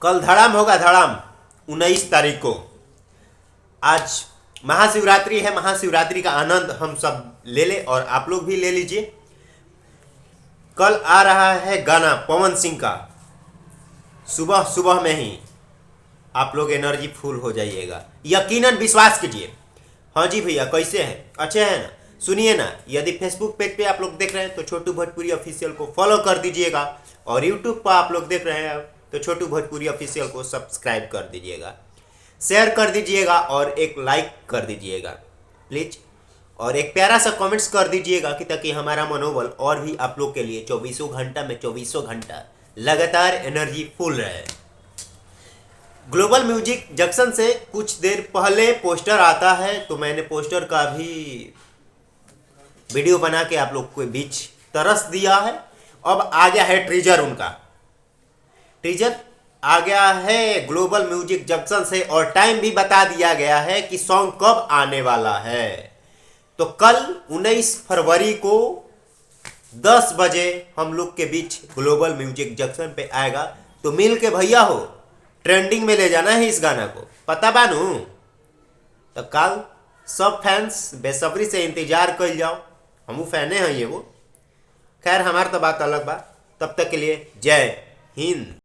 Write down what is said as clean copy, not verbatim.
कल धड़ाम होगा, धड़ाम 19 तारीख को। आज महाशिवरात्रि है, महाशिवरात्रि का आनंद हम सब ले ले और आप लोग भी ले लीजिए। कल आ रहा है गाना पवन सिंह का, सुबह सुबह में ही आप लोग एनर्जी फुल हो जाइएगा, यकीनन विश्वास कीजिए। हाँ जी भैया, कैसे हैं? अच्छे हैं ना? सुनिए ना, यदि फेसबुक पेज पे आप लोग देख रहे हैं तो छोटू भोजपुरी ऑफिशियल को फॉलो कर दीजिएगा, और यूट्यूब पर आप लोग देख रहे हैं तो छोटू भोजपुरी ऑफिशियल को सब्सक्राइब कर दीजिएगा, शेयर कर दीजिएगा और एक लाइक कर दीजिएगा प्लीज, और एक प्यारा सा कमेंट्स कर दीजिएगा कि ताकि हमारा मनोबल और भी आप लोग के लिए 24 घंटा लगातार एनर्जी फुल रहे। ग्लोबल म्यूजिक जंक्शन से कुछ देर पहले पोस्टर आता है, तो मैंने पोस्टर का भी वीडियो बना के आप लोग के बीच तरस दिया है। अब आ गया है टीजर, उनका टीजर आ गया है ग्लोबल म्यूजिक जंक्शन से, और टाइम भी बता दिया गया है कि सॉन्ग कब आने वाला है। तो कल 19 फरवरी को 10 बजे हम लोग के बीच ग्लोबल म्यूजिक जंक्शन पे आएगा। तो मिल के भैया हो ट्रेंडिंग में ले जाना है इस गाना को, पता बानू? तो कल सब फैंस बेसब्री से इंतजार कर जाओ, हमू फैने हैं ये वो। खैर हमार तो बात अलग बा। तब तक के लिए जय हिंद।